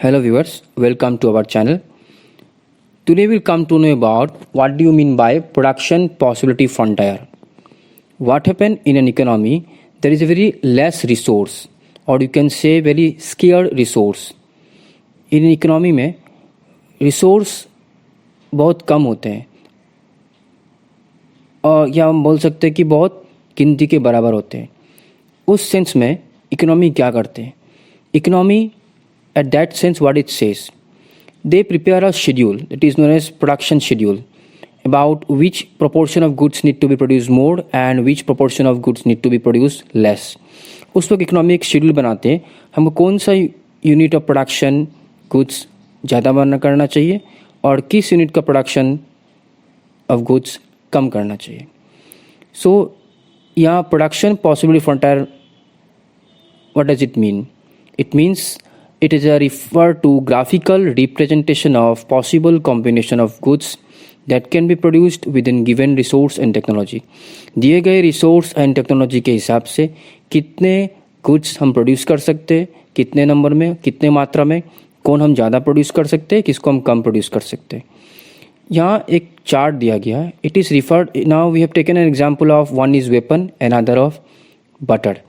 Hello viewers, welcome to our channel. Today we'll come to know about what do you mean by production possibility frontier. What happen in an economy, there is a very less resource or you can say very scarce resource. In an economy में resource बहुत कम होते हैं और या हम बोल सकते हैं कि बहुत गिनती के बराबर होते हैं. उस सेंस में इकोनॉमी क्या करते हैं? Economy at that sense what it says, they prepare a schedule that is known as production schedule about which proportion of goods need to be produced more and which proportion of goods need to be produced less. उस वक्त economy एक schedule बनाते हैं हमको कौन सा unit of production goods ज़्यादा बना करना चाहिए और किस यूनिट का प्रोडक्शन ऑफ गुड्स कम करना चाहिए. सो यहाँ production possibility frontier what does it mean? It means it is a refer to graphical representation of possible combination of goods that can be produced within given resource and technology. दिए गए resource and technology के हिसाब से कितने goods हम produce कर सकते हैं, कितने नंबर में, कितने मात्रा में, कौन हम ज़्यादा प्रोड्यूस कर सकते हैं, किसको हम कम प्रोड्यूस कर सकते हैं. यहाँ एक चार्ट दिया गया है. It is referred now we have taken an example of one is weapon and other of butter.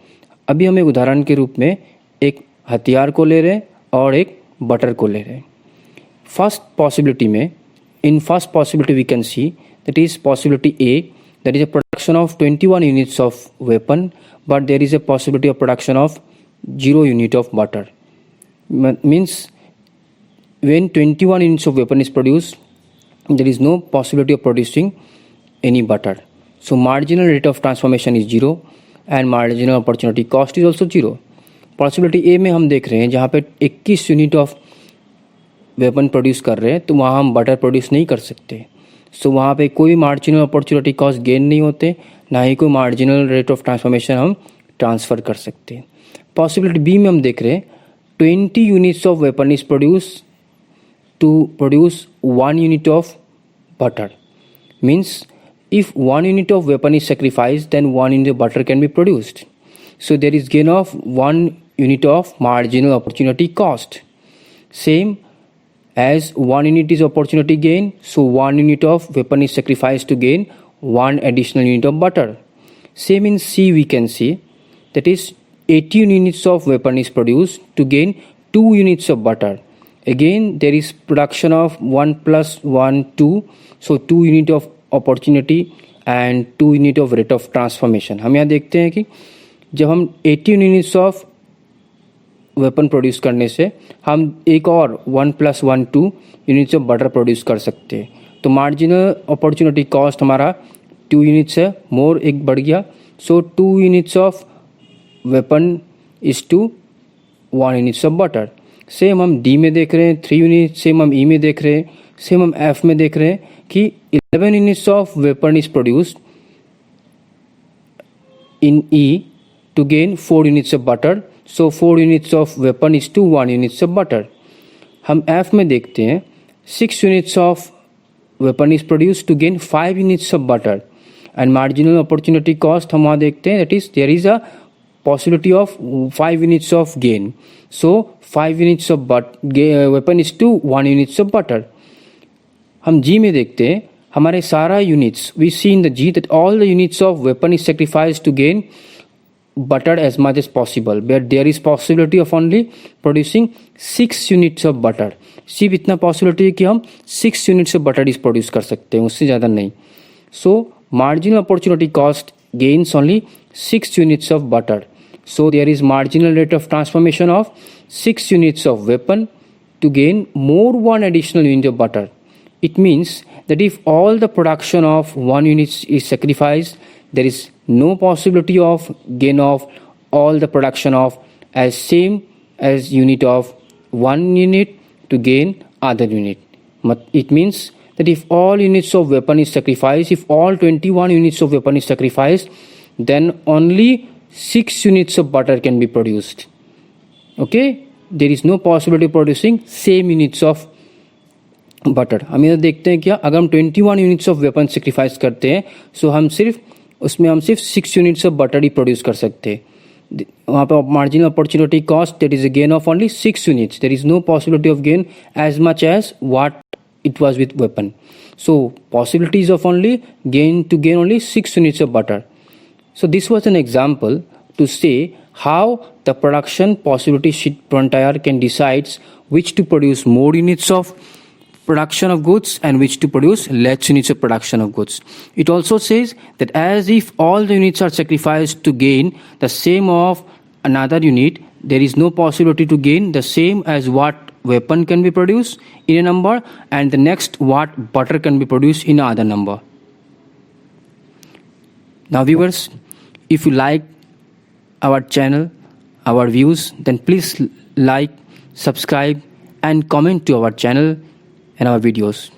अभी हम एक उदाहरण के रूप में एक हथियार को ले रहे हैं और एक बटर को ले रहे हैं. फर्स्ट पॉसिबिलिटी में in first possibility we can see that is possibility A that is a production of 21 units of weapon but there is a possibility of production of 0 unit of butter. Means when 21 units of weapon is produced there is no possibility of producing any butter. So marginal rate of transformation is 0 and marginal opportunity cost is also 0. Possibility ए में हम देख रहे हैं जहाँ पे 21 unit of weapon produce कर रहे हैं तो वहाँ हम बटर प्रोड्यूस नहीं कर सकते. सो वहाँ पे कोई मार्जिनल अपॉर्चुनिटी कॉस्ट गेन नहीं होते, ना ही कोई मार्जिनल रेट ऑफ ट्रांसफॉर्मेशन हम ट्रांसफ़र कर सकते हैं. पॉसिबिलिटी बी में हम देख रहे हैं 20 units of weapon is produce to produce 1 unit of butter. Means if 1 unit of weapon is sacrifice then 1 unit of butter can be produced. So there is gain of 1 unit of marginal opportunity cost. Same as 1 unit is opportunity gain, so 1 unit of weapon is sacrificed to gain 1 additional unit of butter. Same in C we can see that is 18 units of weapon is produced to gain 2 units of butter. Again there is production of 1 plus 1 2, so 2 unit of opportunity and 2 unit of rate of transformation. हम यहाँ देखते हैं कि जब हम 18 units of weapon produce करने से हम एक और 1 + 1 2 यूनिट्स ऑफ बटर प्रोड्यूस कर सकते हैं. तो मार्जिनल अपॉर्चुनिटी कॉस्ट हमारा 2 यूनिट्स है, मोर एक बढ़ गया. So 2 units of weapon is to 1 units of butter. Same हम डी में देख रहे हैं 3 यूनिट, सेम हम ई में देख रहे हैं, सेम हम एफ में देख रहे हैं कि 11 units of weapon is produced in E to gain 4 units of butter. So 4 units of weapon is to 1 units of butter. हम F में देखते हैं 6 units of weapon is produced to gain 5 units of butter and marginal opportunity cost हम वहाँ देखते हैं that is there is a possibility of 5 units of gain. So 5 units of weapon is to 1 units of butter. हम G में देखते हैं हमारे सारा units we see in the G that all the units of weapon is sacrificed to gain butter as much as possible, but there is possibility of only producing 6 units of butter. सिर्फ इतना possibility है कि हम 6 units of butter is produce कर सकते हैं, उससे ज़्यादा नहीं. So marginal opportunity cost gains only 6 units of butter. So there is marginal rate of transformation of 6 units of weapon to gain more 1 additional unit of butter. It means that if all the production of 1 unit is sacrificed, there is no possibility of gain of all the production of as same as unit of 1 unit to gain other unit. It means that if all units of weapon is sacrificed, if all 21 units of weapon is sacrificed, then only 6 units of butter can be produced. Okay, there is no possibility of producing same units of butter. हम ये देखते हैं क्या, अगर हम 21 units of weapon sacrifice करते हैं सो हम सिर्फ 6 units of butter he produce कर सकते हैं. वहाँ पे marginal opportunity cost, there is a gain of only 6 units. There is no possibility of gain as much as what it was with weapon. So possibilities of only gain only 6 units of butter. So this was an example to say how the production possibility sheet frontier can decides which to produce more units of production of goods and which to produce less units of production of goods. It also says that as if all the units are sacrificed to gain the same of another unit, there is no possibility to gain the same as what weapon can be produced in a number and the next what butter can be produced in another number. Now viewers, if you like our channel, our views, then please like, subscribe and comment to our channel and our videos.